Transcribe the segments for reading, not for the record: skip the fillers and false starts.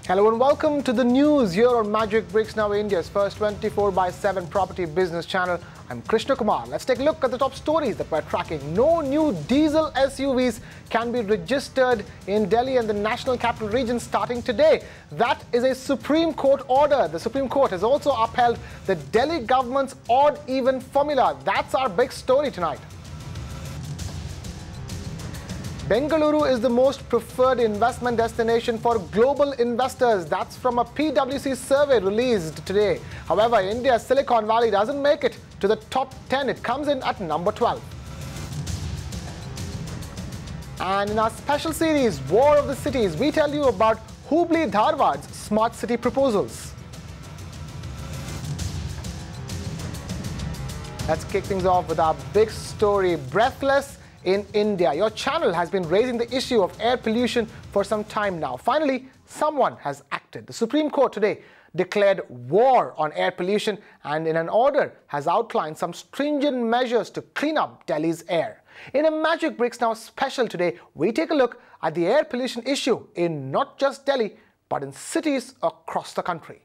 Hello and welcome to the news here on Magic Bricks, now India's first 24/7 property business channel. I'm Krishna Kumar. Let's take a look at the top stories that we're tracking. No new diesel SUVs can be registered in Delhi and the National Capital Region starting today. That is a Supreme Court order. The Supreme Court has also upheld the Delhi government's odd-even formula. That's our big story tonight. Bengaluru is the most preferred investment destination for global investors. That's from a PwC survey released today. However, India's Silicon Valley doesn't make it to the top 10. It comes in at number 12. And in our special series, War of the Cities, we tell you about Hubli Dharwad's smart city proposals. Let's kick things off with our big story, breathless in India. Your channel has been raising the issue of air pollution for some time now. Finally, someone has acted. The Supreme Court today declared war on air pollution and in an order has outlined some stringent measures to clean up Delhi's air. In a Magic Bricks Now special today, we take a look at the air pollution issue in not just Delhi, but in cities across the country.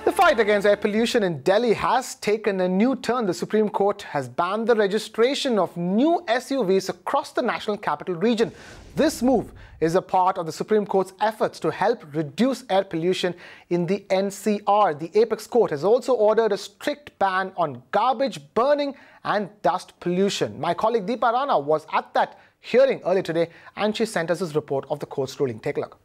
The fight against air pollution in Delhi has taken a new turn. The Supreme Court has banned the registration of new SUVs across the National Capital Region. This move is a part of the Supreme Court's efforts to help reduce air pollution in the NCR. The Apex Court has also ordered a strict ban on garbage burning and dust pollution. My colleague Deepa Rana was at that hearing earlier today and she sent us this report of the court's ruling. Take a look.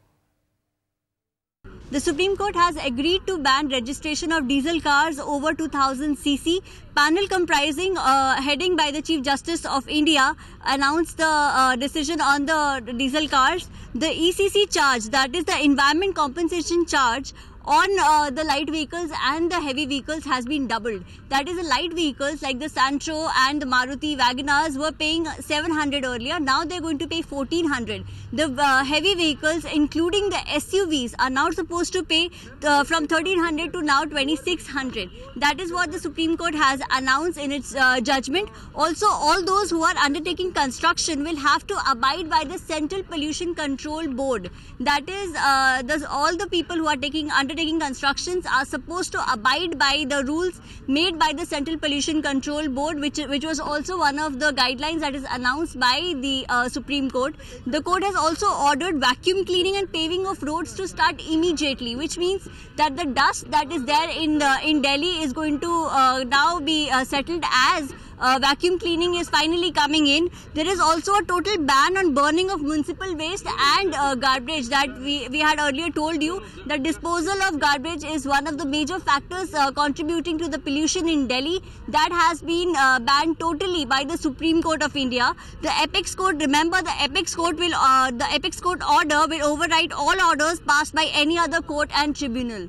The Supreme Court has agreed to ban registration of diesel cars over 2000 cc. Panel comprising heading by the Chief Justice of India announced the decision on the diesel cars. The ECC charge, that is the Environment Compensation Charge, on the light vehicles and the heavy vehicles has been doubled. That is, the light vehicles like the Santro and the Maruti Wagonars were paying 700 earlier. Now they're going to pay 1400. The heavy vehicles, including the SUVs, are now supposed to pay from 1300 to now 2600. That is what the Supreme Court has announced in its judgment. Also, all those who are undertaking construction will have to abide by the Central Pollution Control Board. That is, all the people who are undertaking constructions are supposed to abide by the rules made by the Central Pollution Control Board, which was also one of the guidelines that is announced by the Supreme Court. The court has also ordered vacuum cleaning and paving of roads to start immediately, which means that the dust that is there in Delhi is going to now be settled as vacuum cleaning is finally coming in. There is also a total ban on burning of municipal waste and garbage that we had earlier told you. The disposal of garbage is one of the major factors contributing to the pollution in Delhi. That has been banned totally by the Supreme Court of India. The Apex Court, remember, the Apex Court order will override all orders passed by any other court and tribunal.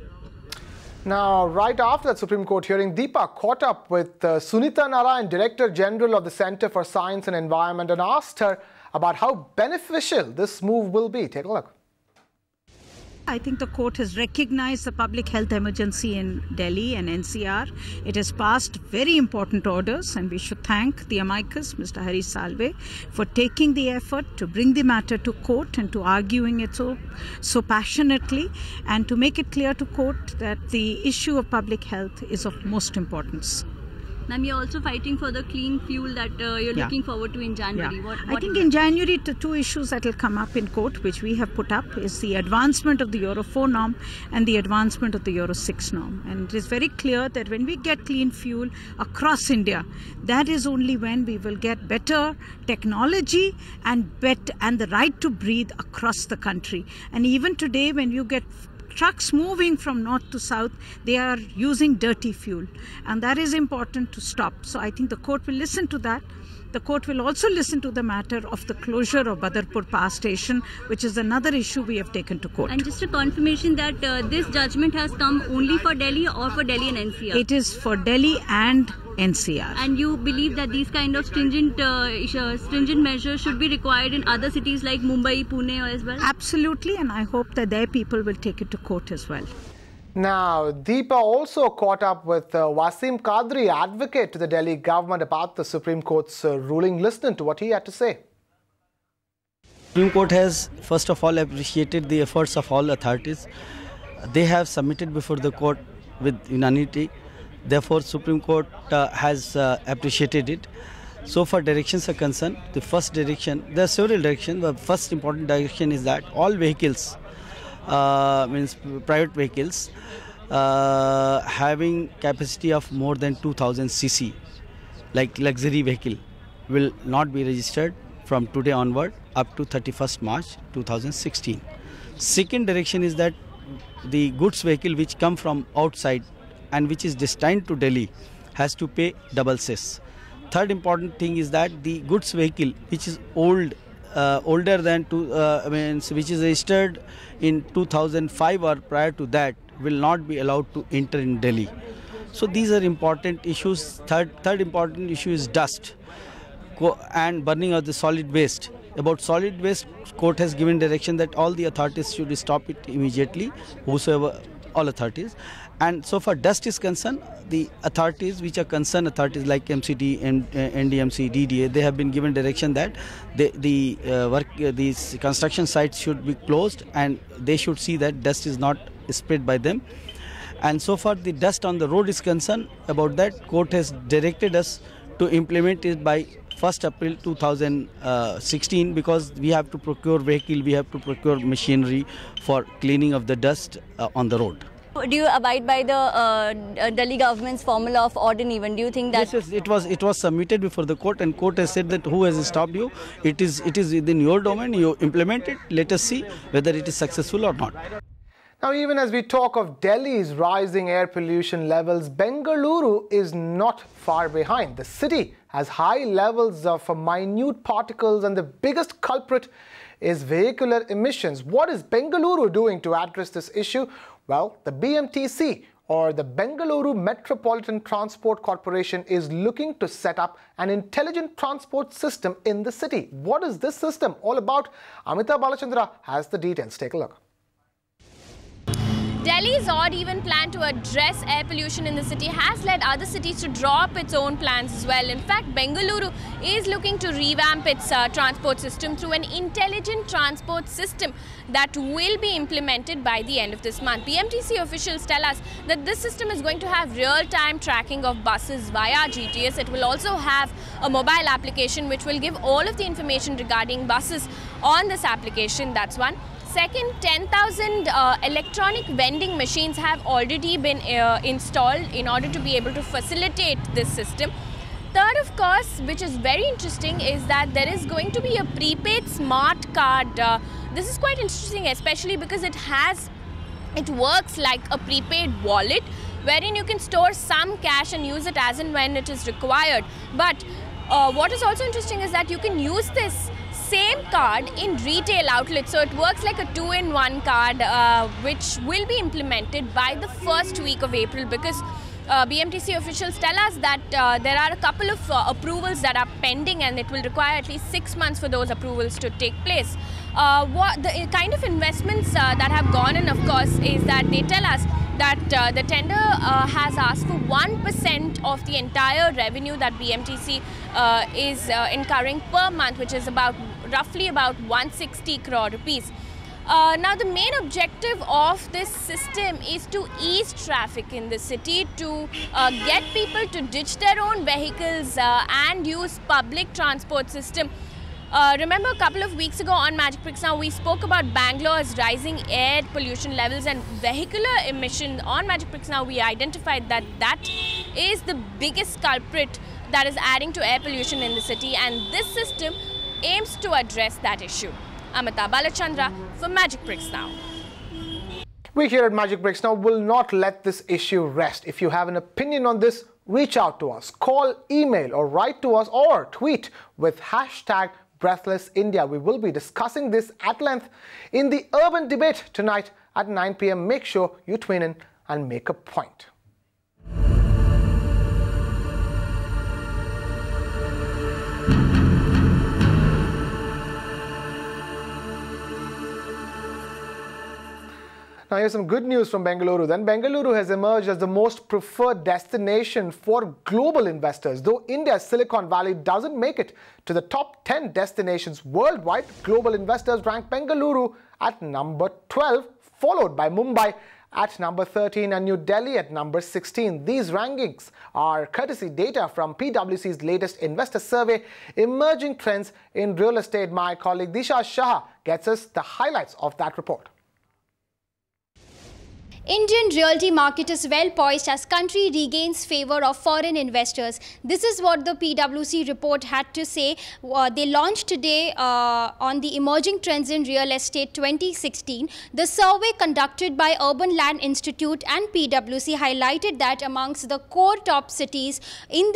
Now, right after that Supreme Court hearing, Deepa caught up with Sunita Narain, Director General of the Centre for Science and Environment, and asked her about how beneficial this move will be. Take a look. I think the court has recognized the public health emergency in Delhi and NCR. It has passed very important orders, and we should thank the amicus, Mr. Hari Salve, for taking the effort to bring the matter to court and to arguing it so passionately, and to make it clear to court that the issue of public health is of most importance. Ma'am, you're also fighting for the clean fuel that you're looking forward to in January. Yeah. I think in January, the two issues that will come up in court, which we have put up, is the advancement of the Euro 4 norm and the advancement of the Euro 6 norm. And it is very clear that when we get clean fuel across India, that is only when we will get better technology and the right to breathe across the country. And even today, when you get trucks moving from north to south, they are using dirty fuel, and that is important to stop. So I think the court will listen to that. The court will also listen to the matter of the closure of Badarpur Power Station, which is another issue we have taken to court. And just a confirmation that this judgment has come only for Delhi or for Delhi and NCR? It is for Delhi and NCR. And you believe that these kind of stringent measures should be required in other cities like Mumbai, Pune as well? Absolutely, and I hope that their people will take it to court as well. Now, Deepa also caught up with Wasim Kadri, advocate to the Delhi government, about the Supreme Court's ruling. Listen to what he had to say. Supreme Court has first of all appreciated the efforts of all authorities. They have submitted before the court with unanimity. Therefore, Supreme Court has appreciated it. So far directions are concerned, the first direction, there are several directions. The first important direction is that all vehicles, means private vehicles, having capacity of more than 2000 cc, like luxury vehicle, will not be registered from today onward up to 31st March 2016. Second direction is that the goods vehicle which come from outside and which is destined to Delhi has to pay double cess. Third important thing is that the goods vehicle which is older than which is registered in 2005 or prior to that will not be allowed to enter in Delhi. So these are important issues. Third important issue is dust and burning of the solid waste. About solid waste, court has given direction that all the authorities should stop it immediately, whosoever, all authorities. And so far dust is concerned, the authorities which are concerned authorities like MCD, NDMC, DDA, they have been given direction that these construction sites should be closed and they should see that dust is not spread by them. And so far the dust on the road is concerned, about that court has directed us to implement it by 1st April 2016, because we have to procure vehicle, we have to procure machinery for cleaning of the dust on the road. Do you abide by the Delhi government's formula of odd and even? Do you think that... Yes, it was submitted before the court, and court has said that who has stopped you, it is within your domain, you implement it, let us see whether it is successful or not. Now, even as we talk of Delhi's rising air pollution levels, Bengaluru is not far behind. The city has high levels of minute particles, and the biggest culprit is vehicular emissions. What is Bengaluru doing to address this issue? Well, the BMTC, or the Bengaluru Metropolitan Transport Corporation, is looking to set up an intelligent transport system in the city. What is this system all about? Amita Balachandra has the details. Take a look. Delhi's odd-even plan to address air pollution in the city has led other cities to draw up its own plans as well. In fact, Bengaluru is looking to revamp its transport system through an intelligent transport system that will be implemented by the end of this month. BMTC officials tell us that this system is going to have real-time tracking of buses via GPS. It will also have a mobile application which will give all of the information regarding buses on this application. That's one. Second, 10,000 electronic vending machines have already been installed in order to be able to facilitate this system. Third, of course, which is very interesting, is that there is going to be a prepaid smart card. This is quite interesting, especially because it works like a prepaid wallet, wherein you can store some cash and use it as and when it is required. But what is also interesting is that you can use this same card in retail outlets. So it works like a 2-in-1 card, which will be implemented by the first week of April, because BMTC officials tell us that there are a couple of approvals that are pending, and it will require at least 6 months for those approvals to take place. What the kind of investments that have gone in, of course, is that they tell us that the tender has asked for 1% of the entire revenue that BMTC is incurring per month, which is roughly about 160 crore rupees. Now, the main objective of this system is to ease traffic in the city, to get people to ditch their own vehicles and use public transport system. Remember, a couple of weeks ago on Magic Bricks Now, we spoke about Bangalore's rising air pollution levels and vehicular emission. On Magic Bricks Now, we identified that that is the biggest culprit that is adding to air pollution in the city, and this system aims to address that issue. Amita Balachandra for Magic Bricks Now. We here at Magic Bricks Now will not let this issue rest. If you have an opinion on this, reach out to us, call, email or write to us, or tweet with hashtag #BreathlessIndia. We will be discussing this at length in the urban debate tonight at 9 p.m. Make sure you tune in and make a point. Now here's some good news from Bengaluru. Then Bengaluru has emerged as the most preferred destination for global investors. Though India's Silicon Valley doesn't make it to the top 10 destinations worldwide, global investors rank Bengaluru at number 12, followed by Mumbai at number 13 and New Delhi at number 16. These rankings are courtesy data from PwC's latest investor survey, Emerging Trends in Real Estate. My colleague Disha Shah gets us the highlights of that report. Indian realty market is well poised as country regains favor of foreign investors. This is what the PwC report had to say. They launched today on the Emerging Trends in Real Estate 2016. The survey conducted by Urban Land Institute and PwC highlighted that amongst the core top cities in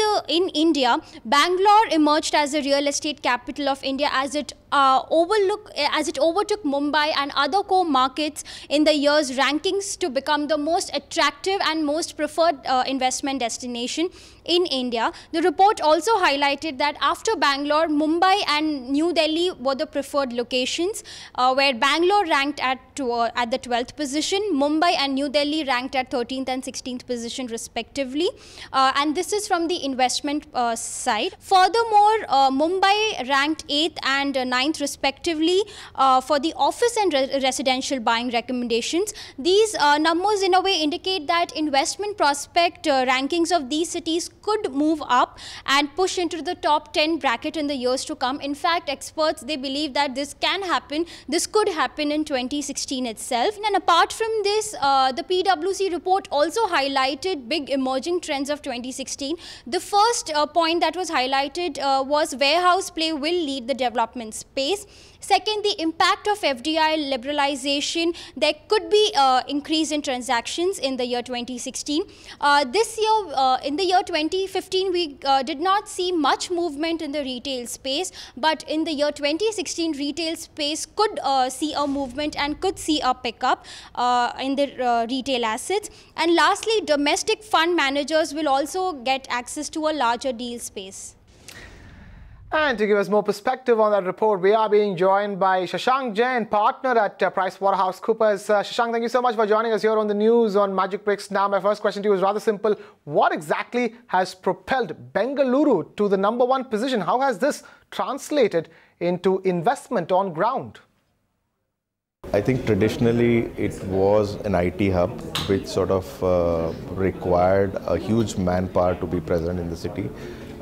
India, Bangalore emerged as the real estate capital of India as it overtook Mumbai and other core markets in the year's rankings to become the most attractive and most preferred investment destination in India. The report also highlighted that after Bangalore, Mumbai and New Delhi were the preferred locations, where Bangalore ranked at the 12th position, Mumbai and New Delhi ranked at 13th and 16th position respectively. And this is from the investment side. Furthermore, Mumbai ranked 8th and 9th respectively for the office and residential buying recommendations. These numbers in a way indicate that investment prospect rankings of these cities could move up and push into the top 10 bracket in the years to come. In fact, experts, they believe that this can happen. This could happen in 2016 itself. And apart from this, the PwC report also highlighted big emerging trends of 2016. The first point that was highlighted was warehouse play will lead the development space. Second, the impact of FDI liberalization. There could be increase in transactions in the year 2016. This year, in the year 2015, we did not see much movement in the retail space, but in the year 2016, retail space could see a movement and could see a pickup in the retail assets. And lastly, domestic fund managers will also get access to a larger deal space. And to give us more perspective on that report, we are being joined by Shashank J, partner at PricewaterhouseCoopers. Shashank, thank you so much for joining us here on the news on Magic Bricks. Now, my first question to you is rather simple. What exactly has propelled Bengaluru to the #1 position? How has this translated into investment on ground? I think traditionally it was an IT hub which sort of required a huge manpower to be present in the city.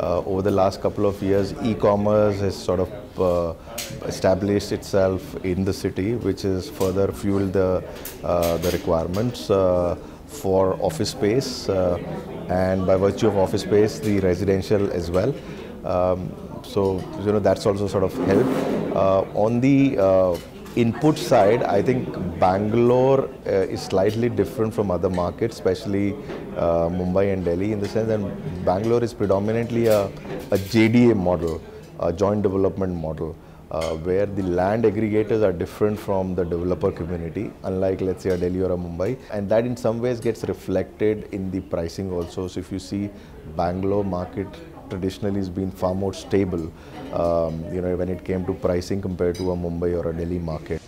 Over the last couple of years, e-commerce has sort of established itself in the city, which has further fueled the requirements for office space, and by virtue of office space, the residential as well. So, you know, that's also sort of helped. On the input side, I think Bangalore is slightly different from other markets, especially Mumbai and Delhi, in the sense that Bangalore is predominantly a JDA model, a joint development model, where the land aggregators are different from the developer community, unlike, let's say, a Delhi or a Mumbai. And that in some ways gets reflected in the pricing also. So if you see, Bangalore market traditionally has been far more stable, you know, when it came to pricing compared to a Mumbai or a Delhi market.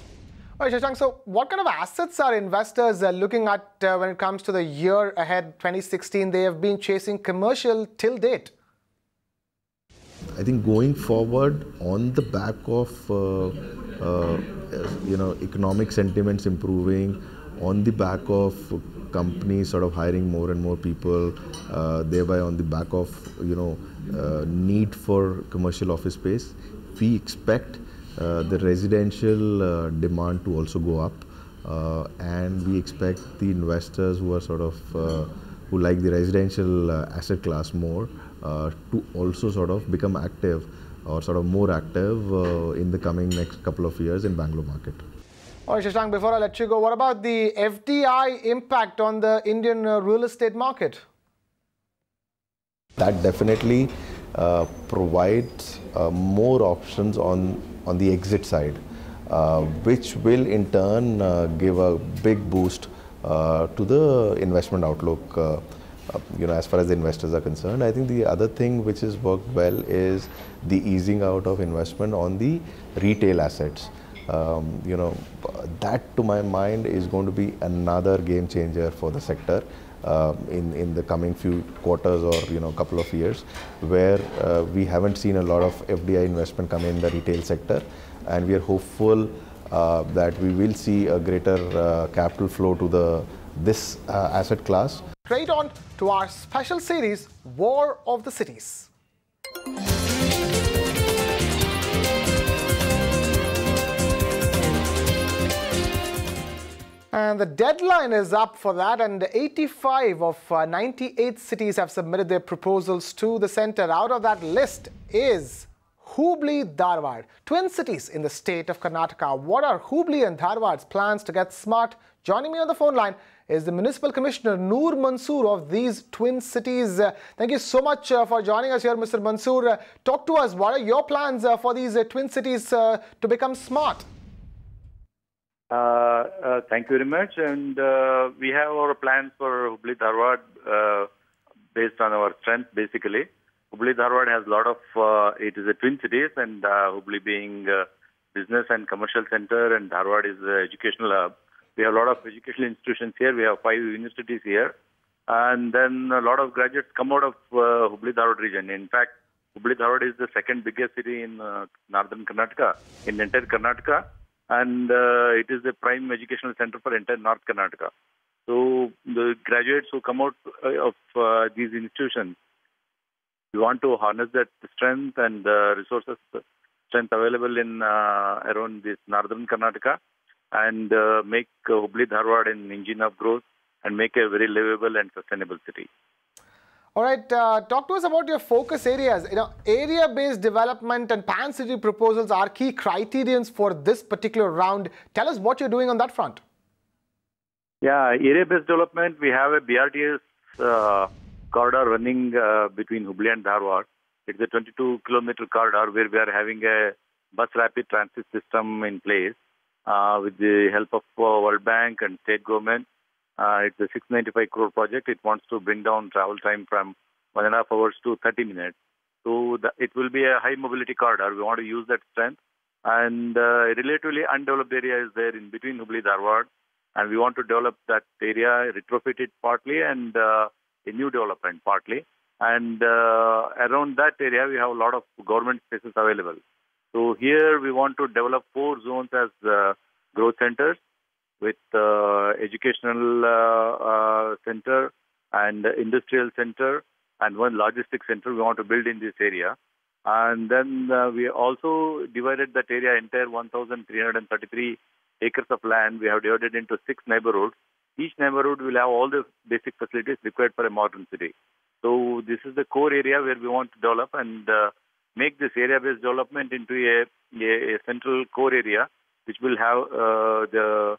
All right, Shashank, so what kind of assets are investors looking at when it comes to the year ahead, 2016? They have been chasing commercial till date. I think going forward, on the back of you know, economic sentiments improving, on the back of companies sort of hiring more and more people, thereby on the back of, you know, need for commercial office space, we expect the residential demand to also go up, and we expect the investors who are sort of who like the residential asset class more to also sort of become active or sort of more active in the coming next couple of years in Bangalore market. All right, Shashank, before I let you go, what about the FDI impact on the Indian real estate market? That definitely provides more options on the exit side, which will in turn give a big boost to the investment outlook, you know, as far as the investors are concerned. I think the other thing which has worked well is the easing out of investment on the retail assets. That to my mind is going to be another game changer for the sector in the coming few quarters or couple of years, where we haven't seen a lot of FDI investment come in the retail sector, and we are hopeful that we will see a greater capital flow to this asset class. Straight on to our special series, War of the Cities. And the deadline is up for that, and 85 of 98 cities have submitted their proposals to the centre. Out of that list is Hubli, Dharwad, twin cities in the state of Karnataka. What are Hubli and Dharwad's plans to get smart? Joining me on the phone line is the Municipal Commissioner Noor Mansoor of these twin cities. Thank you so much for joining us here, Mr. Mansoor. Talk to us. What are your plans for these twin cities to become smart? Thank you very much. And we have our plans for Hubli Dharwad based on our strength, basically. Hubli Dharwad has a lot of, it is a twin cities, and Hubli being business and commercial center, and Dharwad is the educational hub. We have a lot of educational institutions here. We have 5 universities here. And then a lot of graduates come out of Hubli Dharwad region. In fact, Hubli Dharwad is the second biggest city in northern Karnataka, in entire Karnataka. And it is the prime educational center for entire North Karnataka. So the graduates who come out of these institutions, we want to harness that strength and resources, strength available in around this northern Karnataka, and make Hubli Dharwad an engine of growth and make a very livable and sustainable city. All right, talk to us about your focus areas. Area-based development and pan-city proposals are key criterions for this particular round. Tell us what you're doing on that front. Yeah, area-based development, we have a BRTS corridor running between Hubli and Dharwad. It's a 22-kilometer corridor where we are having a bus rapid transit system in place with the help of World Bank and state government. It's a 695 crore project. It wants to bring down travel time from 1.5 hours to 30 minutes. So it will be a high mobility corridor. We want to use that strength. And a relatively undeveloped area is there in between Hubli Dharwad. And we want to develop that area, retrofit it partly, and a new development partly. And around that area, we have a lot of government spaces available. So here we want to develop 4 zones as growth centers, with educational center and industrial center and 1 logistics center we want to build in this area. And then we also divided that area, entire 1,333 acres of land. We have divided into 6 neighborhoods. Each neighborhood will have all the basic facilities required for a modern city. So this is the core area where we want to develop and make this area-based development into a central core area, which will have the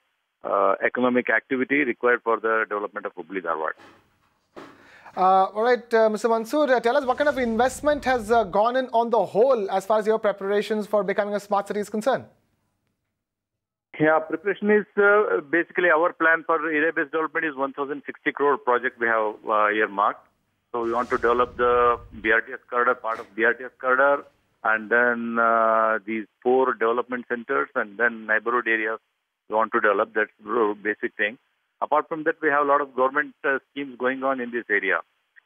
economic activity required for the development of Hubli Dharwad. All right, Mr. Mansoor, tell us what kind of investment has gone in on the whole as far as your preparations for becoming a smart city is concerned? Yeah, preparation is basically our plan for area-based development is 1,060 crore project we have earmarked. So we want to develop the BRTS corridor, part of BRTS corridor, and then these 4 development centers and then neighborhood areas we want to develop. That's the basic thing. Apart from that, we have a lot of government schemes going on in this area.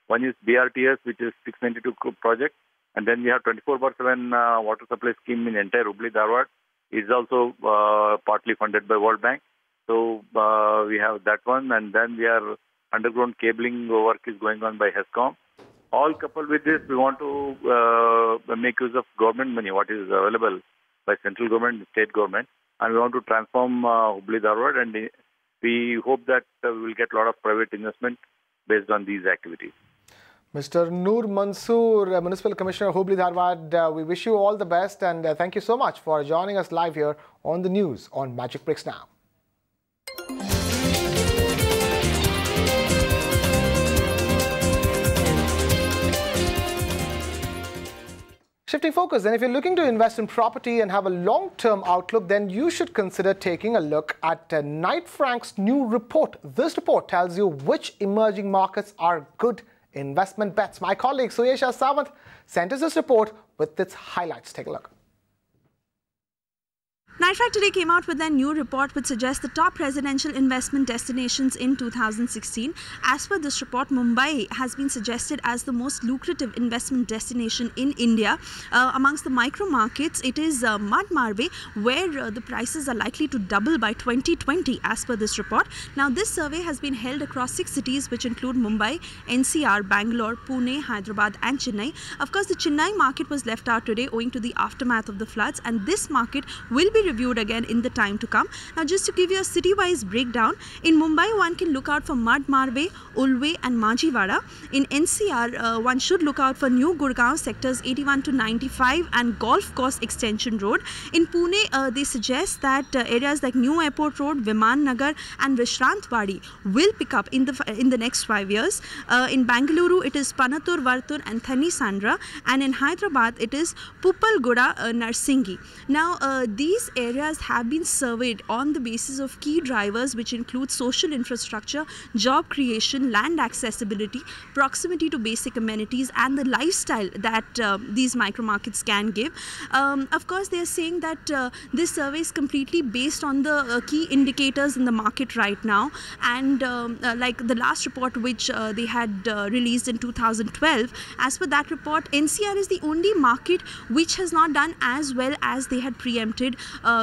One is BRTS, which is 692 crore project, and then we have 24/7 water supply scheme in entire Hubli Dharwad. It's also partly funded by World Bank. So we have that one, and then we are underground cabling work is going on by HESCOM. All coupled with this, we want to make use of government money, what is available by central government and state government, and we want to transform Hubli Dharwad, and we hope that we will get a lot of private investment based on these activities. Mr. Noor Mansoor, Municipal Commissioner Hubli Dharwad, we wish you all the best, and thank you so much for joining us live here on the news on Magic Bricks Now. Shifting focus, and if you're looking to invest in property and have a long-term outlook, then you should consider taking a look at Knight Frank's new report. This report tells you which emerging markets are good investment bets. My colleague Suyesha Sawant sent us this report with its highlights. Take a look. Nightfrag today came out with their new report which suggests the top residential investment destinations in 2016. As per this report, Mumbai has been suggested as the most lucrative investment destination in India. Amongst the micro markets, it is Mad Marve, where the prices are likely to double by 2020 as per this report. Now, this survey has been held across 6 cities which include Mumbai, NCR, Bangalore, Pune, Hyderabad and Chennai. Of course, the Chennai market was left out today owing to the aftermath of the floods, and this market will be reviewed again in the time to come. Now, just to give you a city-wise breakdown, in Mumbai one can look out for Mad Marve, Ulve and Majivada. In NCR, one should look out for New Gurgaon sectors 81 to 95 and Golf Course Extension Road. In Pune, they suggest that areas like New Airport Road, Viman Nagar and Vishrantwadi will pick up in the next 5 years. In Bengaluru, it is Panatur, Vartur and Thani Sandra, and in Hyderabad, it is Pupalguda, Narsingi. Now, these areas have been surveyed on the basis of key drivers which include social infrastructure, job creation, land accessibility, proximity to basic amenities and the lifestyle that these micro markets can give. Of course, they are saying that this survey is completely based on the key indicators in the market right now, and like the last report which they had released in 2012, as per that report, NCR is the only market which has not done as well as they had preempted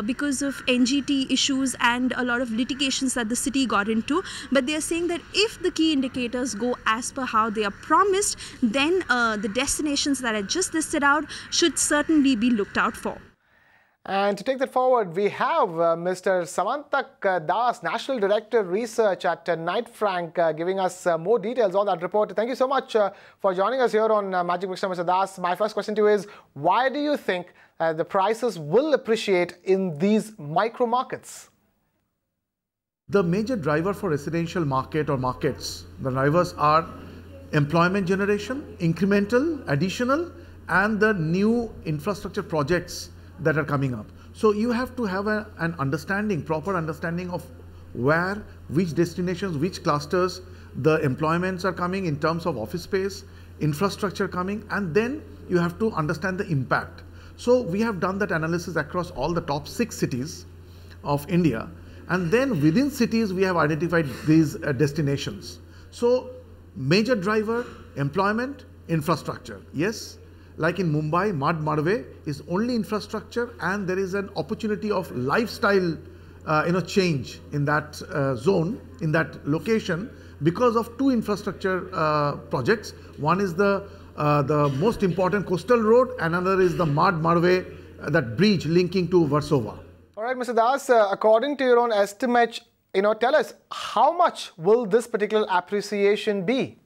because of NGT issues and a lot of litigations that the city got into. But they are saying that if the key indicators go as per how they are promised, then the destinations that I just listed out should certainly be looked out for. And to take that forward, we have Mr. Samantak Das, National Director Research at Nightfrag, giving us more details on that report. Thank you so much for joining us here on Magic Bricks, Mr. Das. My first question to you is, why do you think the prices will appreciate in these micro markets? The major driver for residential market or markets, the drivers are employment generation, incremental, additional, and the new infrastructure projects that are coming up. So you have to have an understanding, proper understanding of where, which destinations, which clusters the employments are coming in terms of office space, infrastructure coming, and then you have to understand the impact. So we have done that analysis across all the top 6 cities of India, and then within cities we have identified these destinations. So major driver, employment, infrastructure. Yes, like in Mumbai, Mad Marve is only infrastructure, and there is an opportunity of lifestyle change in that zone, in that location, because of 2 infrastructure projects. One is the most important coastal road, another is the Mad Marve, that bridge linking to Warsaw. All right, Mr. Das, according to your own estimate, tell us, how much will this particular appreciation be?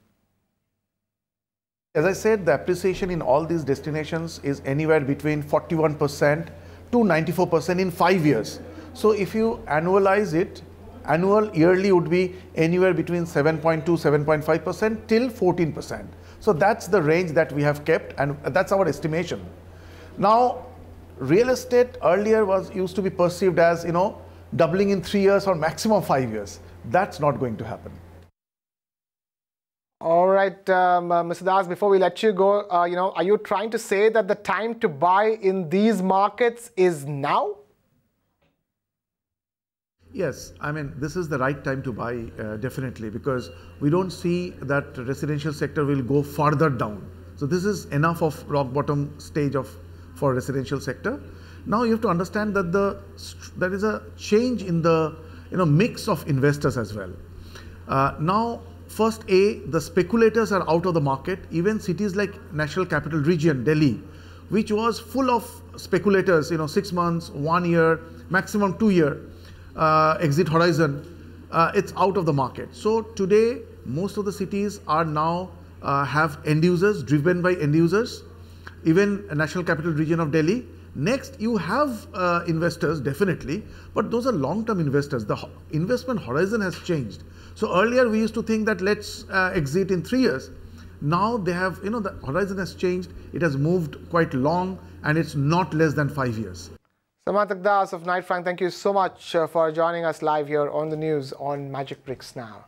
As I said, the appreciation in all these destinations is anywhere between 41% to 94% in 5 years. So if you annualize it, annual yearly would be anywhere between 7.2, 7.5% till 14%. So that's the range that we have kept, and that's our estimation. Now, real estate earlier used to be perceived as, doubling in 3 years or maximum 5 years. That's not going to happen. All right, Mr. Das, before we let you go, are you trying to say that the time to buy in these markets is now? Yes, I mean, this is the right time to buy, definitely, because we don't see that residential sector will go further down. So this is enough of rock bottom stage for residential sector. Now you have to understand that there is a change in the mix of investors as well. Now, first, the speculators are out of the market. Even cities like National Capital Region, Delhi, which was full of speculators, 6 months, 1 year, maximum 2 year exit horizon, it's out of the market. So today, most of the cities are now have end users, driven by end users, even National Capital Region of Delhi. Next, you have investors, definitely, but those are long-term investors. The investment horizon has changed. So earlier we used to think that let's exit in 3 years. Now they have, the horizon has changed. It has moved quite long, and it's not less than 5 years. Samantak Das of Nightfrag, thank you so much for joining us live here on the news on Magic Bricks Now.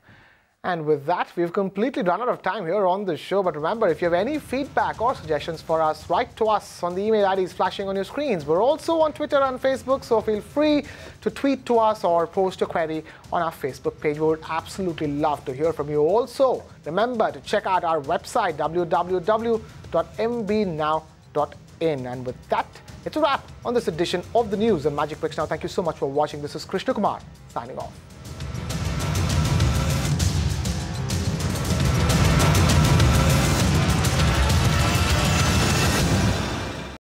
And with that, we've completely run out of time here on the show. But remember, if you have any feedback or suggestions for us, write to us on the email IDs flashing on your screens. We're also on Twitter and Facebook, so feel free to tweet to us or post a query on our Facebook page. We would absolutely love to hear from you. Also, remember to check out our website, www.mbnow.in. And with that, it's a wrap on this edition of the news and Magic Bricks Now. Thank you so much for watching. This is Krishna Kumar signing off.